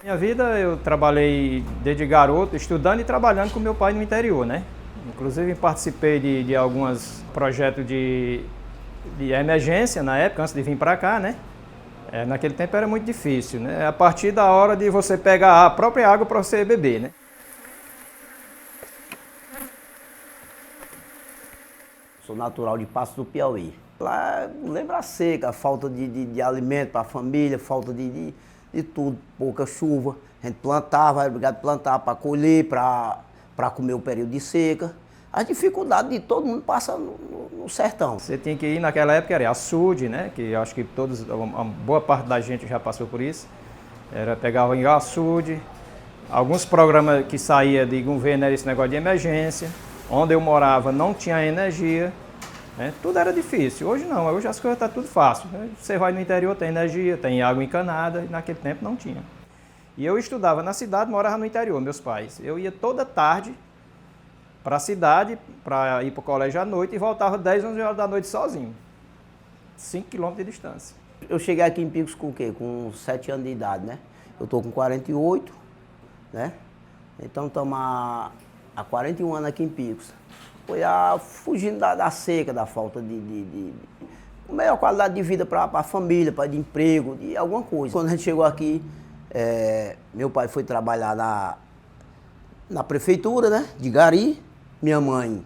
Minha vida eu trabalhei desde garoto, estudando e trabalhando com meu pai no interior, né? Inclusive participei de alguns projetos de emergência na época, antes de vir para cá, né? Naquele tempo era muito difícil, né? A partir da hora de você pegar a própria água para você beber, né? Sou natural de Passo do Piauí. Lá lembra a seca, a falta de alimento para a família, falta de tudo, pouca chuva. A gente plantava, era obrigado a plantar para colher, para comer o período de seca. As dificuldades de todo mundo passa no sertão. Você tinha que ir naquela época, era açude, né? Que eu acho que uma boa parte da gente já passou por isso. Era pegar o açude, alguns programas que saía de governo era esse negócio de emergência. Onde eu morava não tinha energia, né? Tudo era difícil. Hoje não, hoje as coisas estão tudo fácil, né? Você vai no interior, tem energia, tem água encanada, e naquele tempo não tinha. E eu estudava na cidade, morava no interior, meus pais. Eu ia toda tarde para a cidade, para ir para o colégio à noite e voltava 10, 11 horas da noite sozinho. 5 quilômetros de distância. Eu cheguei aqui em Picos com o quê? Com 7 anos de idade, né? Eu estou com 48, né? Então estamos há 41 anos aqui em Picos. Foi fugindo da seca, da falta de melhor qualidade de vida para a família, para de emprego, de alguma coisa. Quando a gente chegou aqui, meu pai foi trabalhar na prefeitura, né, de Gari. Minha mãe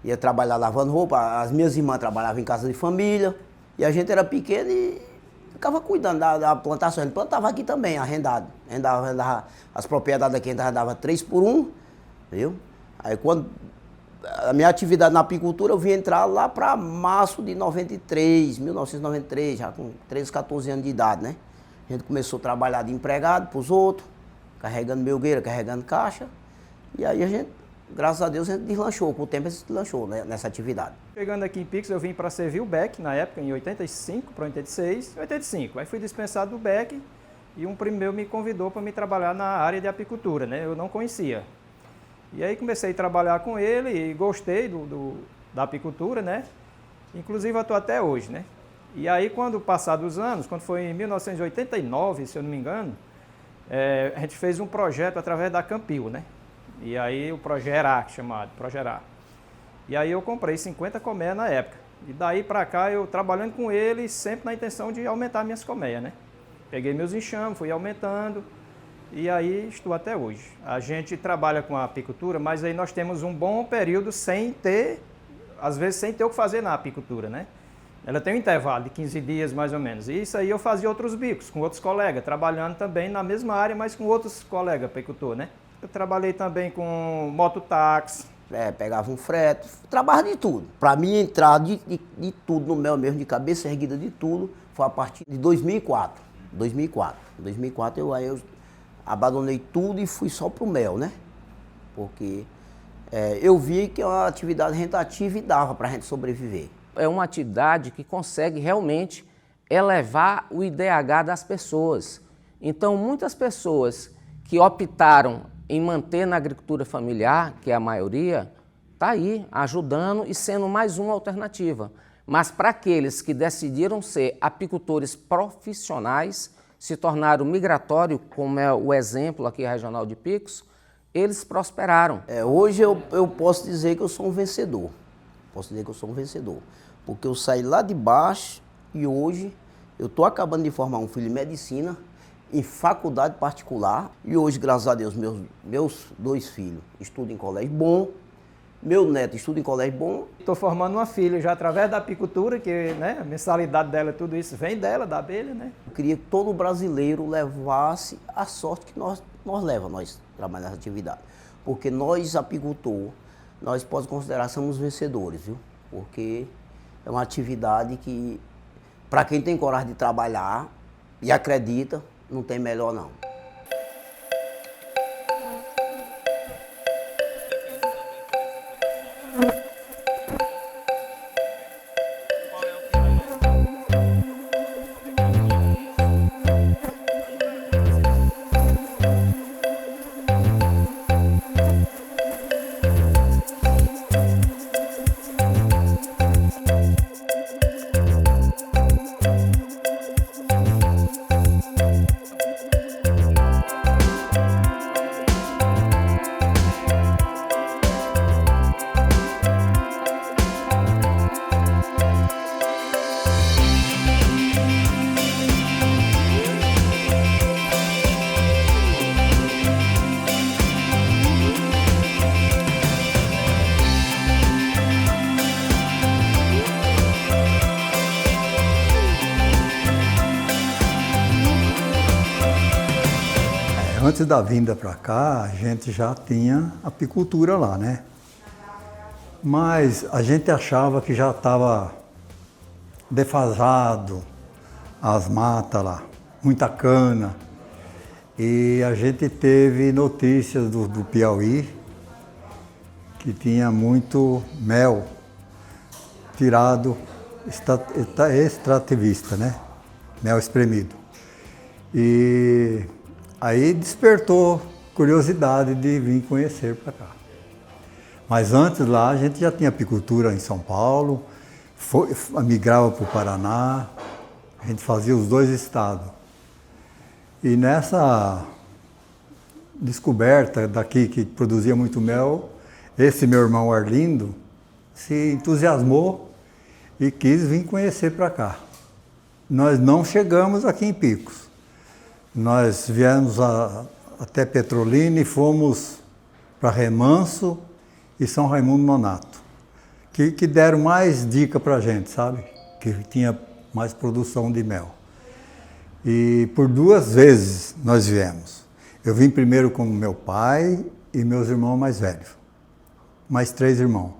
ia trabalhar lavando roupa, as minhas irmãs trabalhavam em casa de família. E a gente era pequeno e ficava cuidando da plantação. A gente plantava aqui também, arrendado. Arrendava as propriedades aqui, a gente arrendava 3 por 1, viu? Aí quando a minha atividade na apicultura, eu vim entrar lá para março de 1993, já com 13, 14 anos de idade, né? A gente começou a trabalhar de empregado para os outros, carregando melgueira, carregando caixa. E aí a gente, graças a Deus, a gente deslanchou, com o tempo a gente deslanchou, né, nessa atividade. Chegando aqui em Picos, eu vim para servir o BEC, na época, em 85 para 86, 85. Aí fui dispensado do BEC e um primo meu me convidou para me trabalhar na área de apicultura, né? Eu não conhecia. E aí comecei a trabalhar com ele e gostei da apicultura, né? Inclusive eu estou até hoje, né? E aí quando passados os anos, quando foi em 1989, se eu não me engano, a gente fez um projeto através da Campil, né? E aí o Progerar, chamado Progerar. E aí eu comprei 50 colmeias na época. E daí para cá eu trabalhando com ele, sempre na intenção de aumentar minhas colmeias, né? Peguei meus enxames, fui aumentando. E aí estou até hoje. A gente trabalha com a apicultura, mas aí nós temos um bom período sem ter, às vezes sem ter o que fazer na apicultura, né? Ela tem um intervalo de 15 dias mais ou menos. E isso aí eu fazia outros bicos com outros colegas, trabalhando também na mesma área, mas com outros colegas apicultores, né? Eu trabalhei também com mototáxi. Pegava um frete, trabalhava de tudo. Para mim entrar de tudo no mel mesmo, de cabeça erguida de tudo, foi a partir de 2004. 2004 eu abandonei tudo e fui só pro mel, né? Porque eu vi que é uma atividade rentativa e dava para a gente sobreviver. É uma atividade que consegue realmente elevar o IDH das pessoas. Então, muitas pessoas que optaram em manter na agricultura familiar, que é a maioria, está aí ajudando e sendo mais uma alternativa. Mas para aqueles que decidiram ser apicultores profissionais, se tornaram migratório, como é o exemplo aqui regional de Picos, eles prosperaram. Hoje eu posso dizer que eu sou um vencedor. Porque eu saí lá de baixo e hoje eu estou acabando de formar um filho em medicina, em faculdade particular. E hoje, graças a Deus, meus 2 filhos estudam em colégio bom, meu neto estuda em colégio bom. Estou formando uma filha já através da apicultura, que, né, a mensalidade dela, tudo isso vem dela, da abelha, né? Eu queria que todo brasileiro levasse a sorte que nós levamos, nós trabalhamos nessa atividade. Porque nós, apicultor, nós podemos considerar somos vencedores, viu? Porque é uma atividade que, para quem tem coragem de trabalhar e acredita, não tem melhor não. Antes da vinda para cá, a gente já tinha apicultura lá, né? Mas a gente achava que já estava defasado as matas lá, muita cana. E a gente teve notícias do Piauí que tinha muito mel tirado extrativista, né? Mel espremido. E aí despertou curiosidade de vir conhecer para cá. Mas antes lá a gente já tinha apicultura em São Paulo, migrava para o Paraná, a gente fazia os 2 estados. E nessa descoberta daqui que produzia muito mel, esse meu irmão Arlindo se entusiasmou e quis vir conhecer para cá. Nós não chegamos aqui em Picos. Nós viemos até Petrolina e fomos para Remanso e São Raimundo Nonato, que deram mais dica para a gente, sabe? Que tinha mais produção de mel. E por 2 vezes nós viemos. Eu vim primeiro com meu pai e meus irmãos mais velhos. Mais 3 irmãos.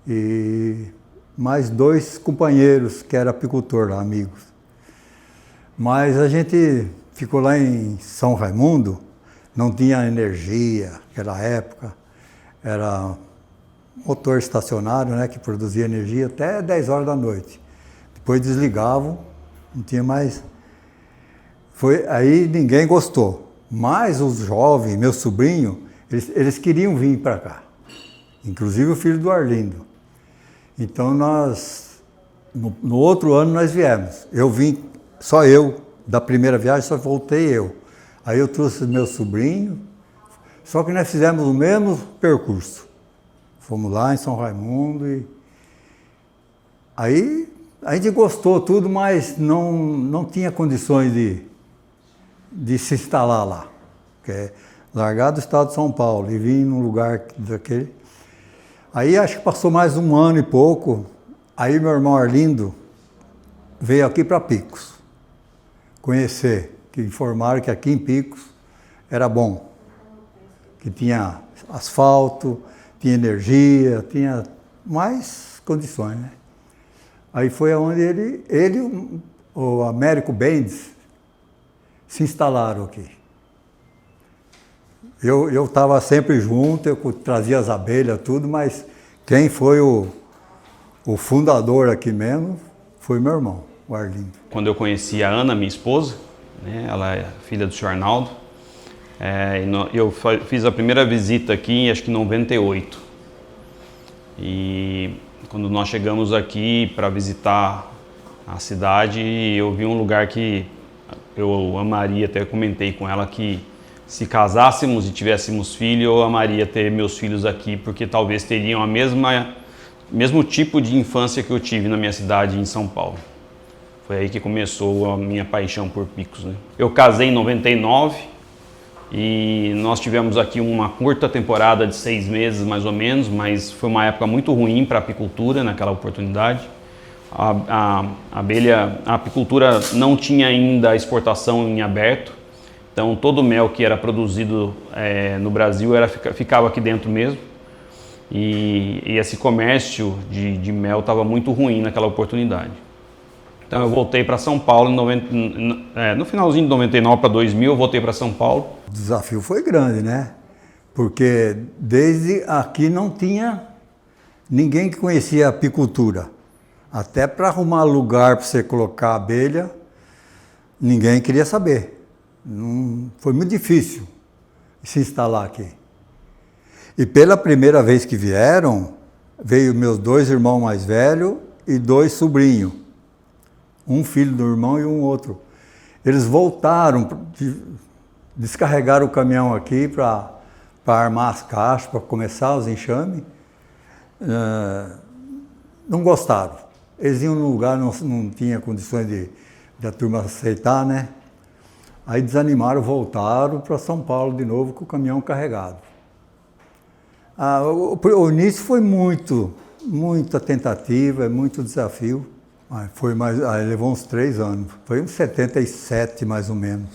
E mais 2 companheiros que eram apicultor lá, amigos. Mas a gente ficou lá em São Raimundo, não tinha energia naquela época. Era motor estacionário, né, que produzia energia até 10 horas da noite. Depois desligavam, não tinha mais. Aí ninguém gostou. Mas os jovens, meu sobrinho, eles queriam vir para cá. Inclusive o filho do Arlindo. Então nós, no outro ano nós viemos. Eu vim, só eu, da primeira viagem só voltei eu. Aí eu trouxe meu sobrinho, só que nós fizemos o mesmo percurso. Fomos lá em São Raimundo e aí a gente gostou tudo, mas não tinha condições de se instalar lá. Porque largar do estado de São Paulo e vir num lugar daquele. Aí acho que passou mais 1 ano e pouco, aí meu irmão Arlindo veio aqui para Picos conhecer, que informaram que aqui em Picos era bom, que tinha asfalto, tinha energia, tinha mais condições, né? Aí foi onde o Américo Bendes, se instalaram aqui. Eu estava sempre junto, eu trazia as abelhas, tudo, mas quem foi o fundador aqui mesmo foi meu irmão, o Arlindo. Quando eu conheci a Ana, minha esposa, né, ela é filha do senhor Arnaldo, eu fiz a primeira visita aqui, acho que em 98. E quando nós chegamos aqui para visitar a cidade, eu vi um lugar que eu amaria, até comentei com ela que se casássemos e tivéssemos filho, eu amaria ter meus filhos aqui, porque talvez teriam mesmo tipo de infância que eu tive na minha cidade em São Paulo. Foi aí que começou a minha paixão por Picos, né? Eu casei em 99 e nós tivemos aqui uma curta temporada de 6 meses mais ou menos, mas foi uma época muito ruim para a apicultura naquela oportunidade. A apicultura não tinha ainda a exportação em aberto, então todo o mel que era produzido no Brasil ficava aqui dentro mesmo. E esse comércio de mel estava muito ruim naquela oportunidade. Então eu voltei para São Paulo no finalzinho de 99 para 2000, eu voltei para São Paulo. O desafio foi grande, né? Porque desde aqui não tinha ninguém que conhecia a apicultura. Até para arrumar lugar para você colocar abelha, ninguém queria saber. Foi muito difícil se instalar aqui. E pela primeira vez que vieram, veio meus 2 irmãos mais velhos e 2 sobrinhos. Um filho do irmão e um outro. Eles voltaram, descarregaram o caminhão aqui para armar as caixas, para começar os enxames. Não gostaram. Eles iam num lugar, não tinha condições de a turma aceitar, né? Aí desanimaram, voltaram para São Paulo de novo com o caminhão carregado. O início foi muita tentativa, muito desafio. Levou uns 3 anos. Foi uns 77 mais ou menos.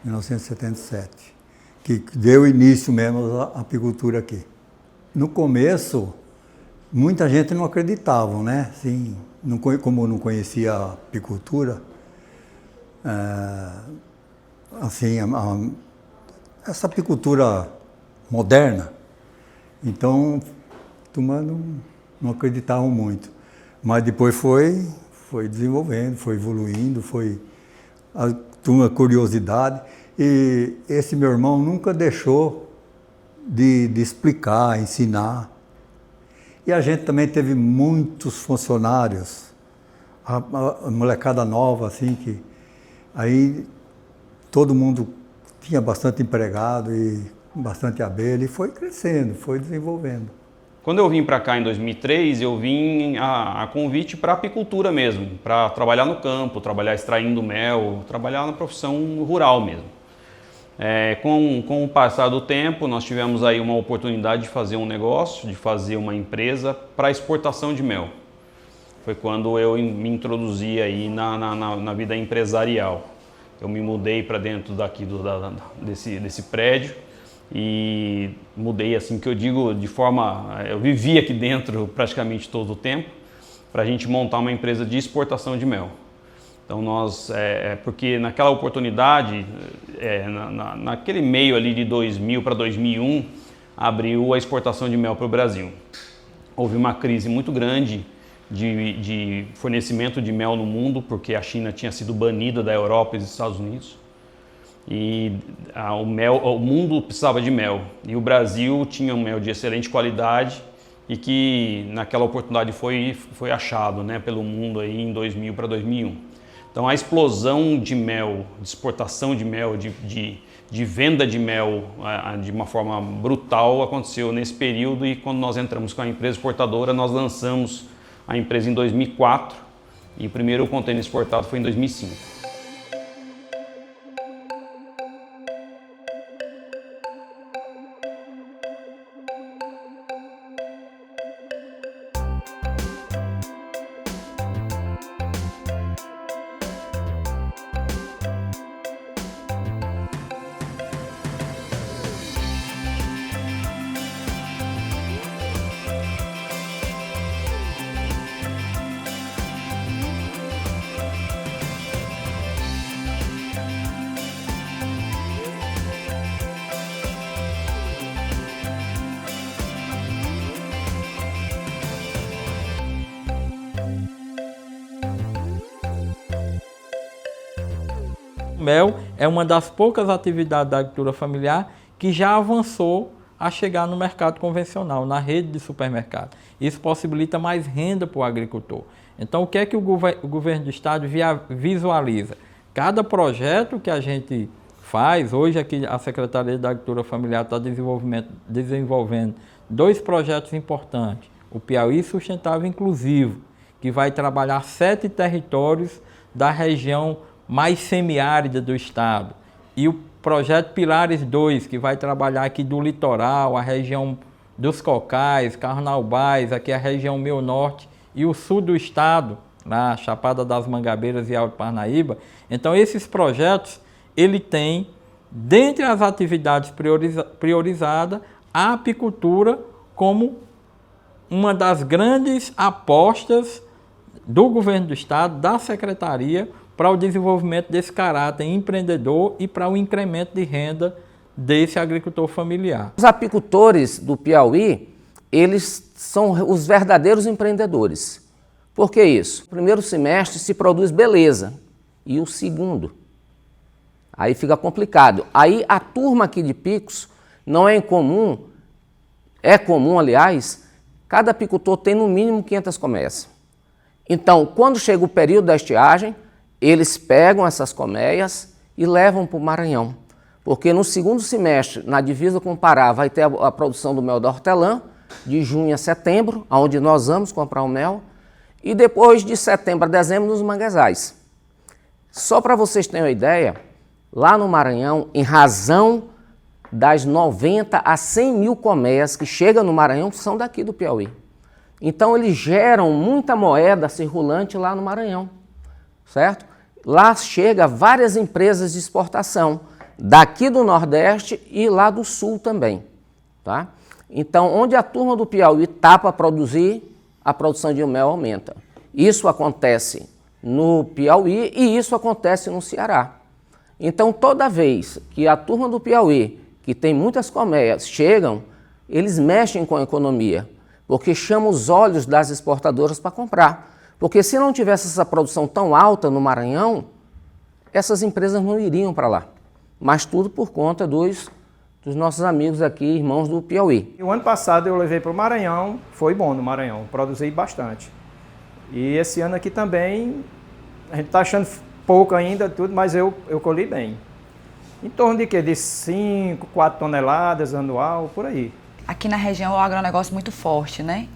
1977, que deu início mesmo à apicultura aqui. No começo, muita gente não acreditava, né? Assim, como não conhecia a apicultura, assim, essa apicultura moderna, então, a turma não acreditavam muito. Mas depois foi desenvolvendo, foi evoluindo, foi a turma curiosidade. E esse meu irmão nunca deixou de explicar, ensinar. E a gente também teve muitos funcionários, a molecada nova, assim, que aí todo mundo tinha bastante empregado e bastante abelha, e foi crescendo, foi desenvolvendo. Quando eu vim para cá em 2003, eu vim a convite para apicultura mesmo, para trabalhar no campo, trabalhar extraindo mel, trabalhar na profissão rural mesmo. Com o passar do tempo, nós tivemos aí uma oportunidade de fazer um negócio, de fazer uma empresa para exportação de mel. Foi quando eu me introduzi aí na vida empresarial. Eu me mudei para dentro daqui desse prédio e mudei, assim que eu digo, eu vivi aqui dentro praticamente todo o tempo para a gente montar uma empresa de exportação de mel. Então porque naquela oportunidade, naquele meio ali de 2000 para 2001, abriu a exportação de mel para o Brasil. Houve uma crise muito grande de fornecimento de mel no mundo, porque a China tinha sido banida da Europa e dos Estados Unidos. E o mundo precisava de mel. E o Brasil tinha um mel de excelente qualidade e que naquela oportunidade foi achado, né, pelo mundo aí em 2000 para 2001. Então a explosão de mel, de exportação de mel, de venda de mel de uma forma brutal aconteceu nesse período, e quando nós entramos com a empresa exportadora, nós lançamos a empresa em 2004 e o primeiro contêiner exportado foi em 2005. O mel é uma das poucas atividades da agricultura familiar que já avançou a chegar no mercado convencional, na rede de supermercado. Isso possibilita mais renda para o agricultor. Então, o que é que o governo do estado visualiza? Cada projeto que a gente faz, hoje aqui a Secretaria da Agricultura Familiar está desenvolvendo 2 projetos importantes. O Piauí Sustentável Inclusivo, que vai trabalhar 7 territórios da região mais semiárida do estado. E o projeto Pilares 2, que vai trabalhar aqui do litoral, a região dos Cocais, Carnaubais, aqui a região meio norte e o sul do estado, na Chapada das Mangabeiras e Alto Parnaíba. Então esses projetos, ele tem, dentre as atividades priorizadas, a apicultura como uma das grandes apostas do governo do estado, da secretaria, para o desenvolvimento desse caráter empreendedor e para o incremento de renda desse agricultor familiar. Os apicultores do Piauí, eles são os verdadeiros empreendedores. Por que isso? O primeiro semestre se produz beleza, e o segundo? Aí fica complicado. Aí a turma aqui de Picos não é incomum, é comum, aliás, cada apicultor tem no mínimo 500 colmeias. Então, quando chega o período da estiagem, eles pegam essas colmeias e levam para o Maranhão. Porque no segundo semestre, na divisa com o Pará, vai ter a produção do mel da hortelã, de junho a setembro, onde nós vamos comprar o mel, e depois de setembro a dezembro nos manguezais. Só para vocês terem uma ideia, lá no Maranhão, em razão das 90 a 100 mil colmeias que chegam no Maranhão, são daqui do Piauí. Então eles geram muita moeda circulante lá no Maranhão, certo? Lá chega várias empresas de exportação daqui do Nordeste e lá do Sul também, tá? Então, onde a turma do Piauí está para produzir, a produção de mel aumenta. Isso acontece no Piauí e isso acontece no Ceará. Então, toda vez que a turma do Piauí, que tem muitas colmeias, chegam, eles mexem com a economia, porque chamam os olhos das exportadoras para comprar. Porque se não tivesse essa produção tão alta no Maranhão, essas empresas não iriam para lá. Mas tudo por conta dos nossos amigos aqui, irmãos do Piauí. E o ano passado eu levei para o Maranhão, foi bom no Maranhão, produzi bastante. E esse ano aqui também, a gente está achando pouco ainda, tudo, mas eu colhi bem. Em torno de quê? De 5, 4 toneladas anual, por aí. Aqui na região é um agronegócio muito forte, né?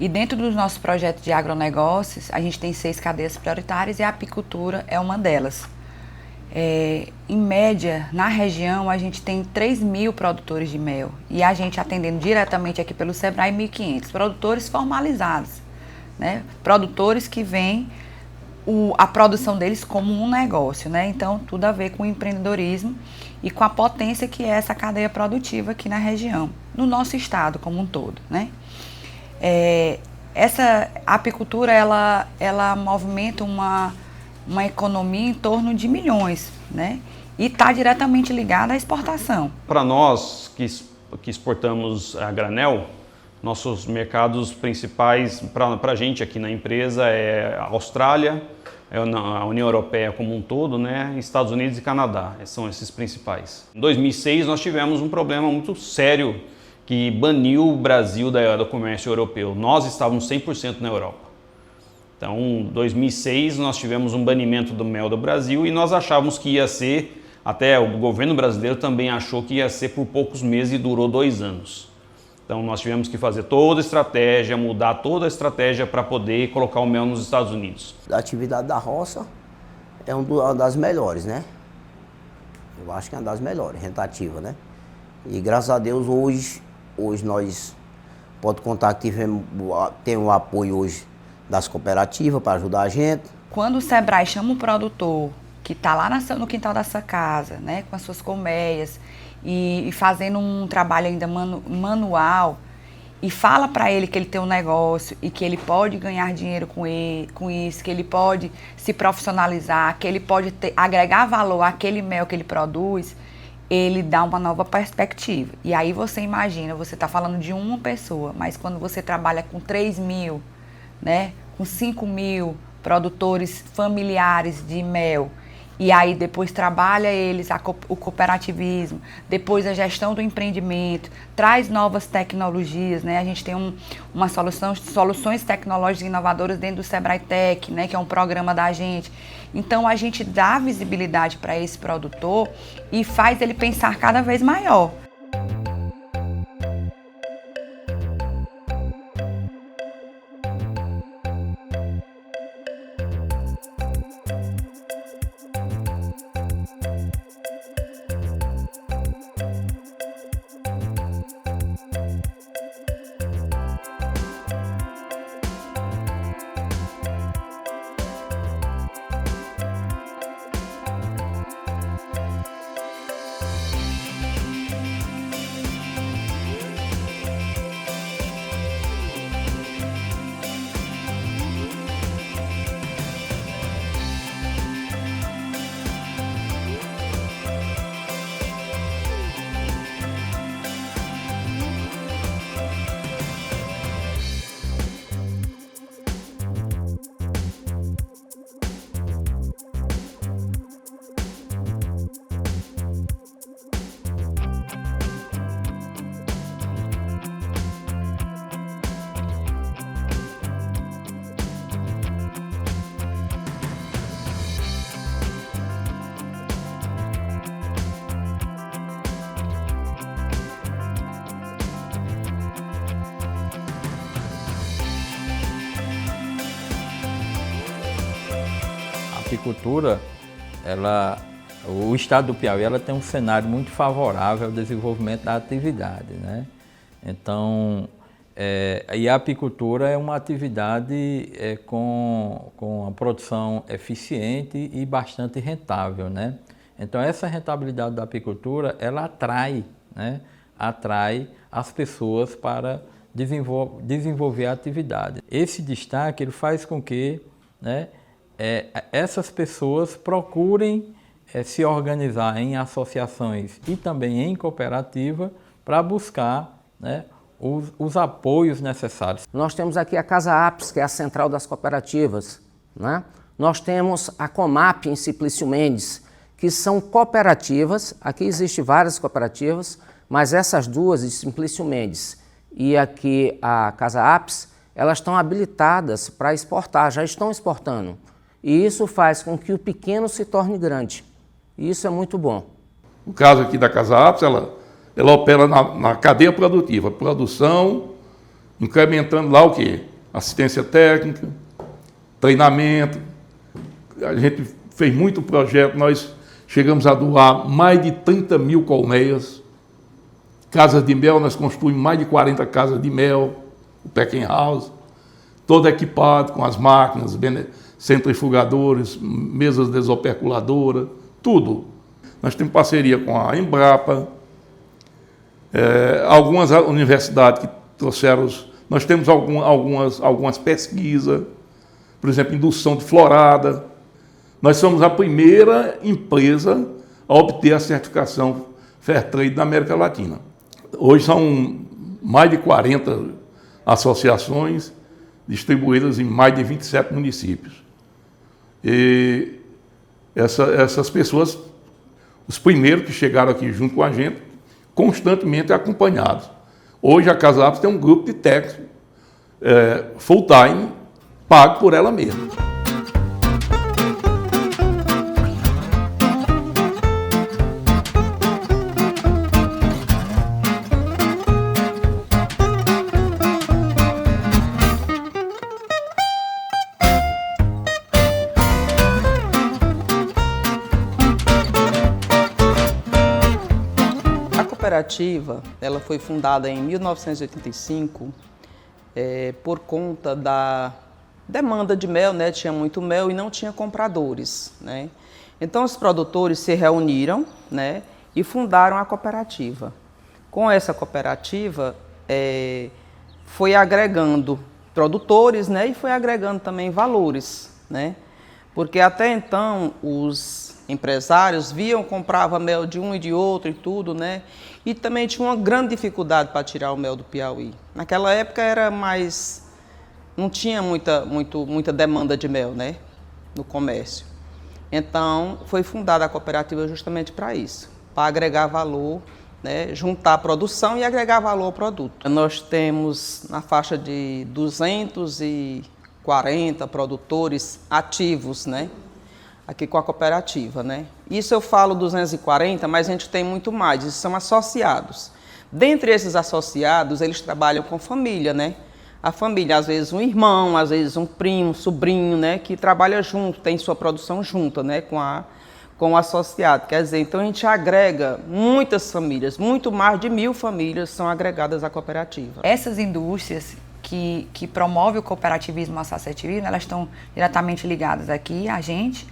E dentro dos nossos projetos de agronegócios, a gente tem 6 cadeias prioritárias e a apicultura é uma delas. Em média, na região, a gente tem 3.000 produtores de mel e a gente atendendo diretamente aqui pelo Sebrae 1.500 produtores formalizados, né? Produtores que veem a produção deles como um negócio, né? Então, tudo a ver com o empreendedorismo e com a potência que é essa cadeia produtiva aqui na região, no nosso estado como um todo, né? Essa apicultura, ela movimenta uma economia em torno de milhões, né? E está diretamente ligada à exportação. Para nós que exportamos a granel, nossos mercados principais para a gente aqui na empresa é a Austrália, a União Europeia como um todo, né? Estados Unidos e Canadá, são esses principais. Em 2006 nós tivemos um problema muito sério que baniu o Brasil do comércio europeu. Nós estávamos 100% na Europa. Então, em 2006 nós tivemos um banimento do mel do Brasil e nós achávamos que ia ser, até o governo brasileiro também achou que ia ser por poucos meses e durou 2 anos. Então nós tivemos que fazer toda a estratégia, mudar toda a estratégia para poder colocar o mel nos Estados Unidos. A atividade da roça é uma das melhores, né? Eu acho que é uma das melhores, rentativa, né? E graças a Deus hoje nós podemos contar que tem o apoio hoje das cooperativas para ajudar a gente. Quando o Sebrae chama um produtor que está lá no quintal da sua casa, né, com as suas colmeias e fazendo um trabalho ainda manual e fala para ele que ele tem um negócio e que ele pode ganhar dinheiro com isso, que ele pode se profissionalizar, que ele pode agregar valor àquele mel que ele produz, ele dá uma nova perspectiva. E aí você imagina, você está falando de uma pessoa, mas quando você trabalha com 3.000, né, com 5.000 produtores familiares de mel, e aí depois trabalha eles o cooperativismo, depois a gestão do empreendimento, traz novas tecnologias, né? A gente tem uma soluções tecnológicas inovadoras dentro do Sebrae Tech, né? Que é um programa da gente. Então a gente dá visibilidade para esse produtor e faz ele pensar cada vez maior. A apicultura, o estado do Piauí tem um cenário muito favorável ao desenvolvimento da atividade, né? Então, e a apicultura é uma atividade com a produção eficiente e bastante rentável, né? Então, essa rentabilidade da apicultura, ela atrai, né? Atrai as pessoas para desenvolver a atividade. Esse destaque ele faz com que, né, essas pessoas procurem se organizar em associações e também em cooperativa para buscar, né, os apoios necessários. Nós temos aqui a Casa Apis, que é a central das cooperativas, né? Nós temos a Comap em Simplício Mendes, que são cooperativas. Aqui existem várias cooperativas, mas essas duas, de Simplício Mendes e aqui a Casa Apis, elas estão habilitadas para exportar, já estão exportando. E isso faz com que o pequeno se torne grande. E isso é muito bom. O caso aqui da Casa Apis, ela opera na cadeia produtiva, produção, incrementando lá o quê? Assistência técnica, treinamento. A gente fez muito projeto, nós chegamos a doar mais de 30 mil colmeias. Casas de mel, nós construímos mais de 40 casas de mel, o packing house, todo equipado com as máquinas, centrifugadores, mesas desoperculadoras, tudo. Nós temos parceria com a Embrapa, algumas universidades que trouxeram, nós temos algumas pesquisas, por exemplo, indução de florada. Nós somos a primeira empresa a obter a certificação Fairtrade na América Latina. Hoje são mais de 40 associações distribuídas em mais de 27 municípios. E essas pessoas, os primeiros que chegaram aqui junto com a gente, constantemente acompanhados. Hoje a Casa Apis tem um grupo de técnicos full-time, pago por ela mesma. A cooperativa ela foi fundada em 1985 por conta da demanda de mel, né? Tinha muito mel e não tinha compradores, né? Então os produtores se reuniram, né, e fundaram a cooperativa. Com essa cooperativa foi agregando produtores, né, e foi agregando também valores, né? Porque até então os empresários compravam mel de um e de outro e tudo, né? E também tinha uma grande dificuldade para tirar o mel do Piauí. Naquela época não tinha muita demanda de mel, né, no comércio. Então foi fundada a cooperativa justamente para isso, para agregar valor, né, juntar a produção e agregar valor ao produto. Nós temos na faixa de 240 produtores ativos, né, aqui com a cooperativa, né? Isso eu falo 240, mas a gente tem muito mais, isso são associados. Dentre esses associados, eles trabalham com família, né? A família, às vezes um irmão, às vezes um primo, sobrinho, né? Que trabalha junto, tem sua produção junta, né? Com o associado. Quer dizer, então a gente agrega muitas famílias, muito mais de 1000 famílias são agregadas à cooperativa. Essas indústrias que promovem o cooperativismo e o associativismo, elas estão diretamente ligadas aqui a gente,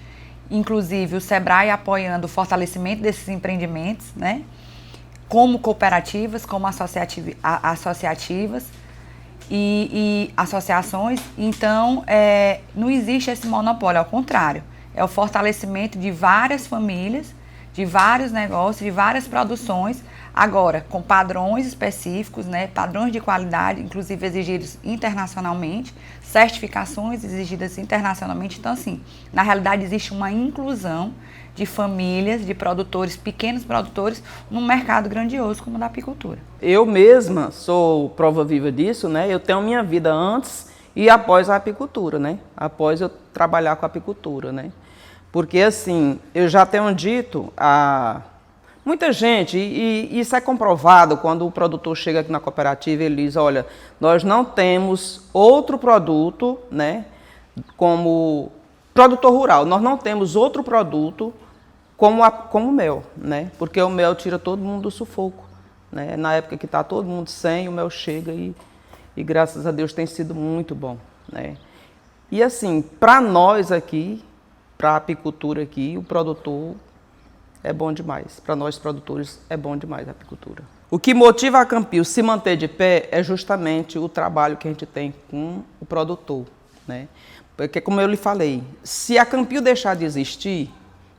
inclusive o Sebrae apoiando o fortalecimento desses empreendimentos, né? Como cooperativas, como associativas e associações. Então, não existe esse monopólio, ao contrário. É o fortalecimento de várias famílias, de vários negócios, de várias produções, agora com padrões específicos, né? Padrões de qualidade, inclusive exigidos internacionalmente, certificações exigidas internacionalmente. Então, assim, na realidade existe uma inclusão de famílias, de produtores, pequenos produtores, num mercado grandioso como o da apicultura. Eu mesma sou prova viva disso, né? Eu tenho minha vida antes e após a apicultura, né? Após eu trabalhar com a apicultura, né? Porque, assim, eu já tenho dito a muita gente, e isso é comprovado quando o produtor chega aqui na cooperativa e ele diz, olha, nós não temos outro produto, né, como produtor rural, nós não temos outro produto como o mel, né, porque o mel tira todo mundo do sufoco, né, na época que está todo mundo sem, o mel chega e graças a Deus tem sido muito bom, né. E assim, para nós aqui, para a apicultura aqui, o produtor é bom demais. Para nós produtores, é bom demais a apicultura. O que motiva a Campil se manter de pé é justamente o trabalho que a gente tem com o produtor, né? Porque, como eu lhe falei, se a Campil deixar de existir,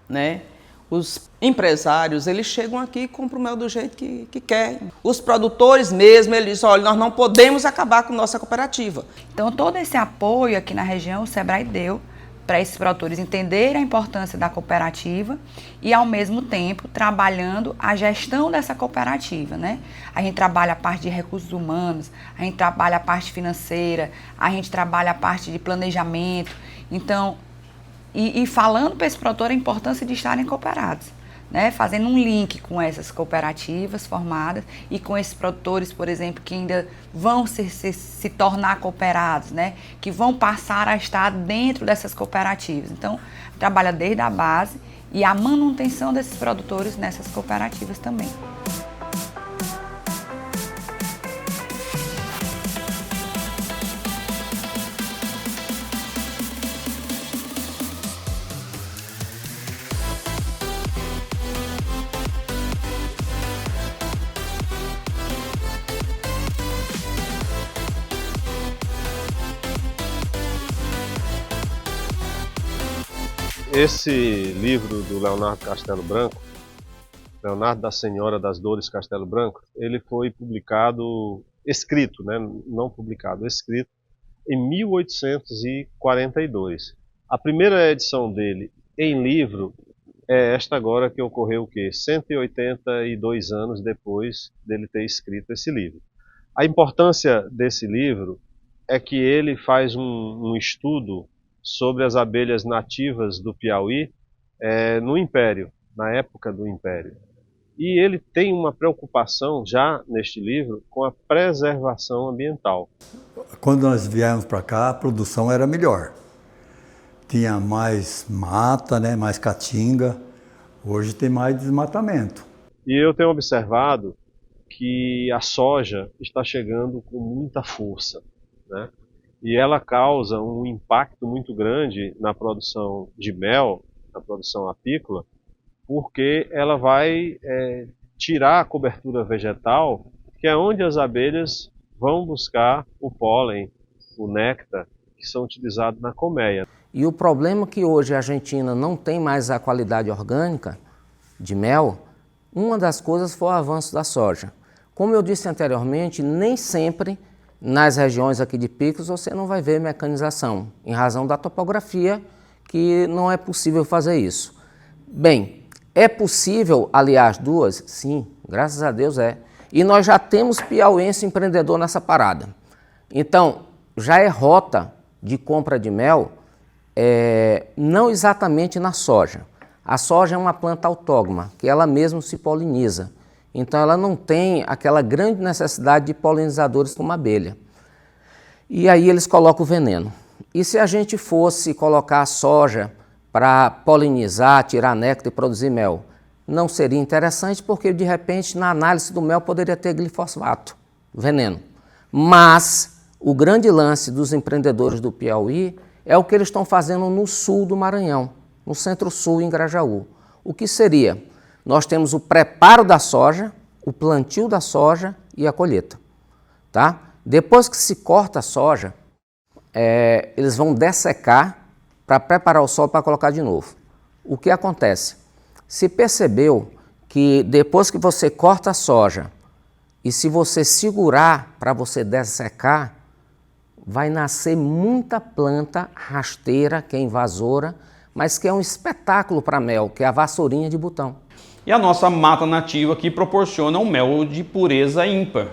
né, os empresários, eles chegam aqui e compram o mel do jeito que querem. Os produtores mesmo, eles dizem, olha, nós não podemos acabar com nossa cooperativa. Então, todo esse apoio aqui na região, o SEBRAE deu para esses produtores entenderem a importância da cooperativa e, ao mesmo tempo, trabalhando a gestão dessa cooperativa, né? A gente trabalha a parte de recursos humanos, a gente trabalha a parte financeira, a gente trabalha a parte de planejamento. Então, e falando para esse produtor a importância de estarem cooperados, né? Fazendo um link com essas cooperativas formadas e com esses produtores, por exemplo, que ainda vão se tornar cooperados, né? Que vão passar a estar dentro dessas cooperativas. Então, trabalha desde a base e a manutenção desses produtores nessas cooperativas também. Esse livro do Leonardo Castelo Branco, Leonardo da Senhora das Dores Castelo Branco, ele foi publicado, escrito, né? Não publicado, escrito, em 1842. A primeira edição dele em livro é esta agora, que ocorreu o quê? 182 anos depois dele ter escrito esse livro. A importância desse livro é que ele faz um estudo sobre as abelhas nativas do Piauí no Império, na época do Império. E ele tem uma preocupação já neste livro com a preservação ambiental. Quando nós viemos para cá, a produção era melhor. Tinha mais mata, né, mais caatinga. Hoje tem mais desmatamento. E eu tenho observado que a soja está chegando com muita força, né? E ela causa um impacto muito grande na produção de mel, na produção apícola, porque ela vai tirar a cobertura vegetal, que é onde as abelhas vão buscar o pólen, o néctar, que são utilizados na colmeia. E o problema que hoje a Argentina não tem mais a qualidade orgânica de mel, uma das coisas foi o avanço da soja. Como eu disse anteriormente, nem sempre nas regiões aqui de Picos você não vai ver mecanização, em razão da topografia que não é possível fazer isso. Bem, é possível aliar as duas? Sim, graças a Deus é. E nós já temos piauiense empreendedor nessa parada. Então, já é rota de compra de mel, não exatamente na soja. A soja é uma planta autógama, que ela mesma se poliniza. Então ela não tem aquela grande necessidade de polinizadores como a abelha. E aí eles colocam o veneno. E se a gente fosse colocar a soja para polinizar, tirar néctar e produzir mel? Não seria interessante porque de repente na análise do mel poderia ter glifosato, veneno. Mas o grande lance dos empreendedores do Piauí é o que eles estão fazendo no sul do Maranhão, no centro-sul, em Grajaú. O que seria? Nós temos o preparo da soja, o plantio da soja e a colheita. Tá? Depois que se corta a soja, eles vão dessecar para preparar o solo para colocar de novo. O que acontece? Se percebeu que depois que você corta a soja e se você segurar para você dessecar, vai nascer muita planta rasteira, que é invasora, mas que é um espetáculo para mel, que é a vassourinha de botão. E a nossa mata nativa que proporciona um mel de pureza ímpar.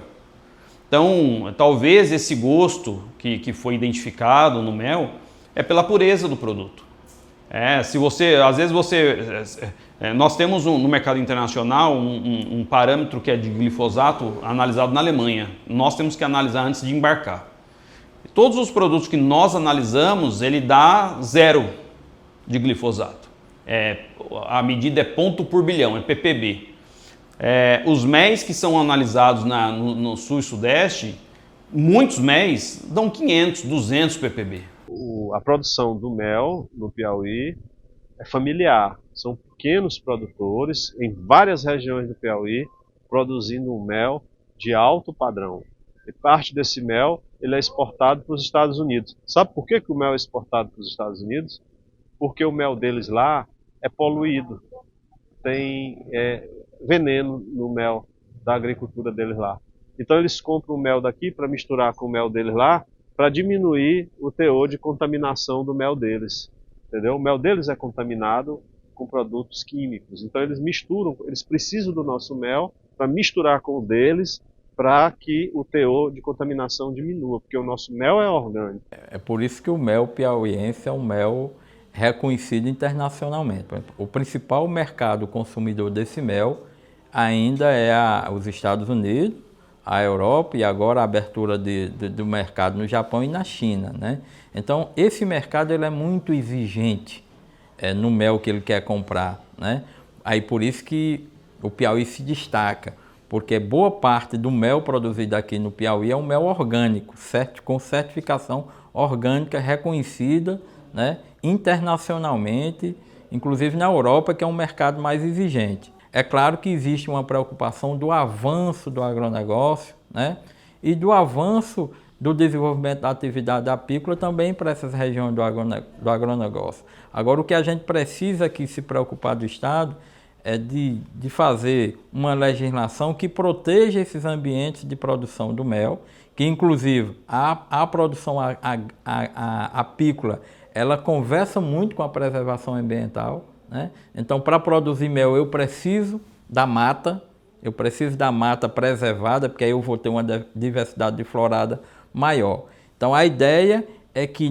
Então, talvez esse gosto que foi identificado no mel é pela pureza do produto. Se você, às vezes nós temos no mercado internacional um parâmetro que é de glifosato analisado na Alemanha. Nós temos que analisar antes de embarcar. Todos os produtos que nós analisamos, ele dá 0 de glifosato. A medida é ponto por bilhão, é ppb. Os méis que são analisados no sul e sudeste, muitos méis dão 500, 200 ppb. A produção do mel no Piauí é familiar. São pequenos produtores em várias regiões do Piauí produzindo um mel de alto padrão. E parte desse mel ele é exportado para os Estados Unidos. Sabe por que o mel é exportado para os Estados Unidos? Porque o mel deles lá é poluído. Tem veneno no mel da agricultura deles lá. Então eles compram o mel daqui para misturar com o mel deles lá, para diminuir o teor de contaminação do mel deles. Entendeu? O mel deles é contaminado com produtos químicos. Então eles misturam, eles precisam do nosso mel para misturar com o deles, para que o teor de contaminação diminua, porque o nosso mel é orgânico. É por isso que o mel piauiense é um mel reconhecido internacionalmente. O principal mercado consumidor desse mel ainda é os Estados Unidos, a Europa e agora a abertura do mercado no Japão e na China, né? Então, esse mercado ele é muito exigente no mel que ele quer comprar, né? Aí por isso que o Piauí se destaca, porque boa parte do mel produzido aqui no Piauí é um mel orgânico, com certificação orgânica reconhecida, né, internacionalmente, inclusive na Europa, que é um mercado mais exigente. É claro que existe uma preocupação do avanço do agronegócio, né, e do avanço do desenvolvimento da atividade apícola também para essas regiões do agronegócio. Agora, o que a gente precisa aqui se preocupar do Estado é de fazer uma legislação que proteja esses ambientes de produção do mel, que inclusive a produção apícola, ela conversa muito com a preservação ambiental, né? Então, para produzir mel, eu preciso da mata preservada, porque aí eu vou ter uma diversidade de florada maior. Então, a ideia é que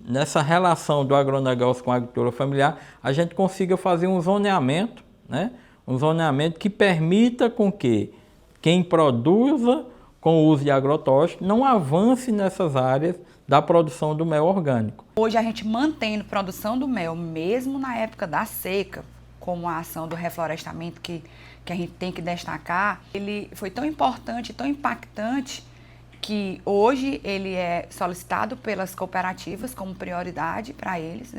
nessa relação do agronegócio com a agricultura familiar, a gente consiga fazer um zoneamento, né? Um zoneamento que permita com que quem produza com o uso de agrotóxicos não avance nessas áreas da produção do mel orgânico. Hoje a gente mantendo produção do mel, mesmo na época da seca, como a ação do reflorestamento que a gente tem que destacar, ele foi tão importante, tão impactante, que hoje ele é solicitado pelas cooperativas como prioridade para eles.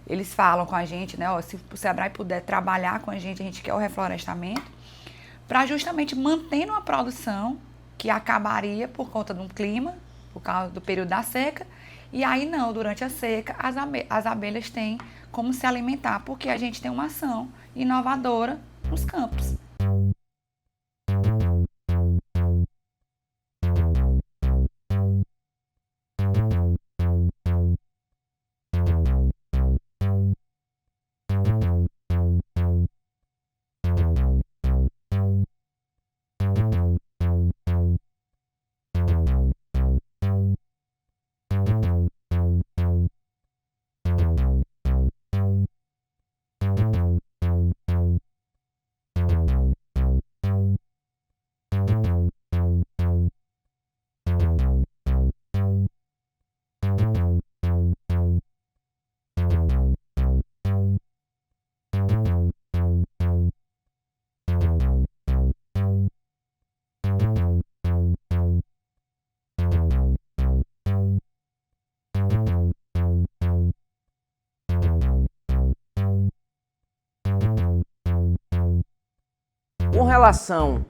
Eles falam com a gente, né? Ó, se o Sebrae puder trabalhar com a gente quer o reflorestamento, para justamente manter uma produção que acabaria por conta do clima, por causa do período da seca, e aí não, durante a seca, as abelhas têm como se alimentar, porque a gente tem uma ação inovadora nos campos. Com relação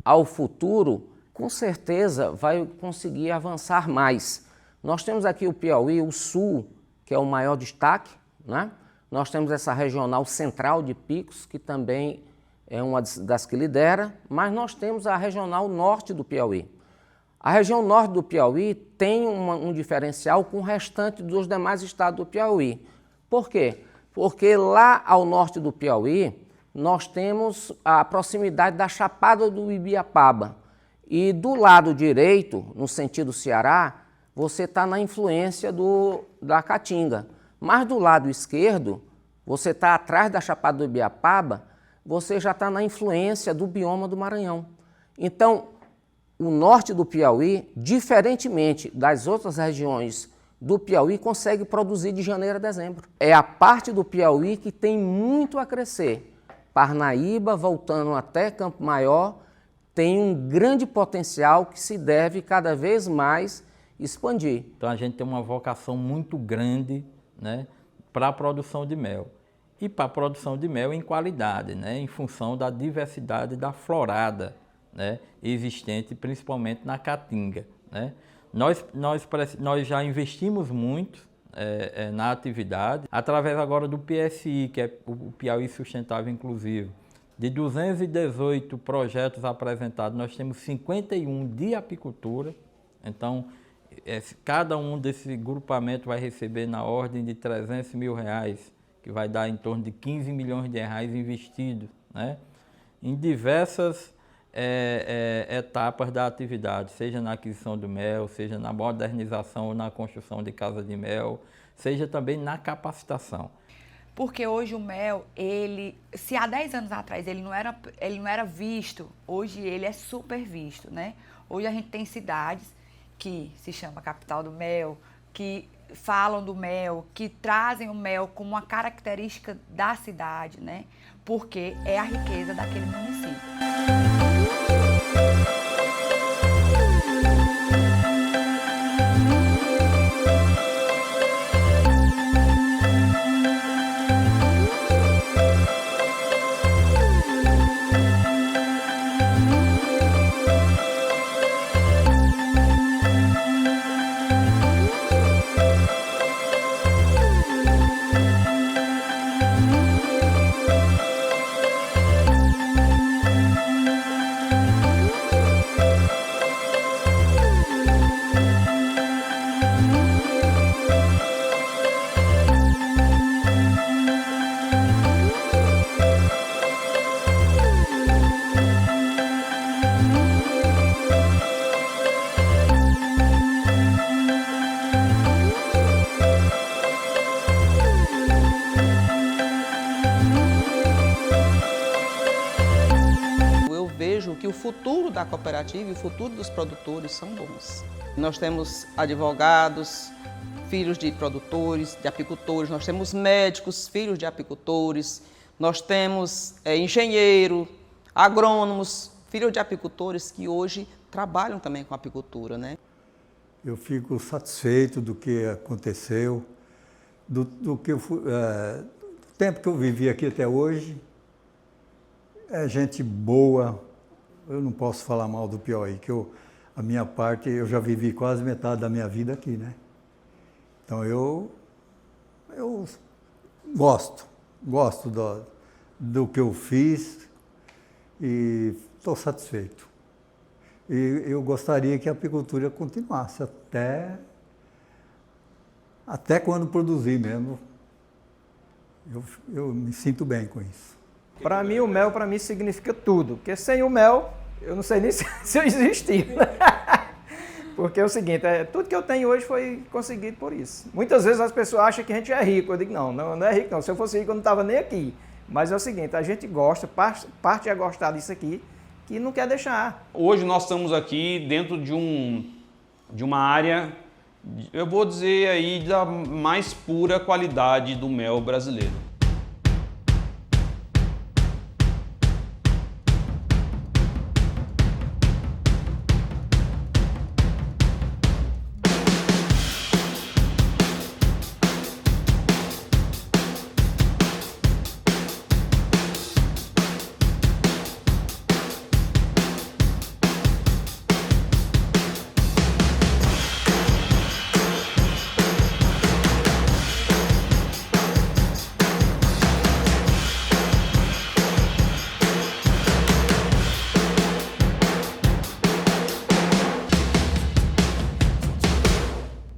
ao futuro, com certeza vai conseguir avançar mais. Nós temos aqui o Piauí, o Sul, que é o maior destaque, né? Nós temos essa regional central de Picos, que também é uma das que lidera, mas nós temos a regional norte do Piauí. A região norte do Piauí tem um diferencial com o restante dos demais estados do Piauí. Por quê? Porque lá ao norte do Piauí, nós temos a proximidade da Chapada do Ibiapaba. E do lado direito, no sentido Ceará, você está na influência da Caatinga. Mas do lado esquerdo, você está atrás da Chapada do Ibiapaba, você já está na influência do bioma do Maranhão. Então, o norte do Piauí, diferentemente das outras regiões do Piauí, consegue produzir de janeiro a dezembro. É a parte do Piauí que tem muito a crescer. Parnaíba, voltando até Campo Maior, tem um grande potencial que se deve cada vez mais expandir. Então a gente tem uma vocação muito grande, né, para a produção de mel. E para a produção de mel em qualidade, né? Em função da diversidade da florada, né? Existente principalmente na Caatinga, né? Nós já investimos muito na atividade, através agora do PSI, que é o Piauí Sustentável Inclusivo. De 218 projetos apresentados, nós temos 51 de apicultura. Então, cada um desse grupamento vai receber na ordem de R$300 mil, que vai dar em torno de 15 milhões de reais investidos, né? Em diversas etapas da atividade, seja na aquisição do mel, seja na modernização ou na construção de casa de mel, seja também na capacitação. Porque hoje o mel, se há 10 anos atrás ele não era visto, hoje ele é super visto, né? Hoje a gente tem cidades que se chama Capital do Mel, que falam do mel, que trazem o mel como uma característica da cidade, né? Porque é a riqueza daquele município. Que o futuro da cooperativa e o futuro dos produtores são bons. Nós temos advogados, filhos de produtores, de apicultores, nós temos médicos, filhos de apicultores, nós temos engenheiro, agrônomos, filhos de apicultores que hoje trabalham também com apicultura, né? Eu fico satisfeito do que aconteceu, do tempo que eu vivi aqui até hoje. É gente boa. Eu não posso falar mal do Piauí, que a minha parte, eu já vivi quase metade da minha vida aqui, né? Então eu gosto do que eu fiz e estou satisfeito. E eu gostaria que a apicultura continuasse até quando produzir mesmo. Eu me sinto bem com isso. Para mim, o mel significa tudo, porque sem o mel, eu não sei nem se eu existia. Porque é o seguinte, tudo que eu tenho hoje foi conseguido por isso. Muitas vezes as pessoas acham que a gente é rico, eu digo, não é rico não, se eu fosse rico eu não estava nem aqui. Mas é o seguinte, a gente gosta, parte é gostar disso aqui, que não quer deixar. Hoje nós estamos aqui dentro de uma área, eu vou dizer aí, da mais pura qualidade do mel brasileiro.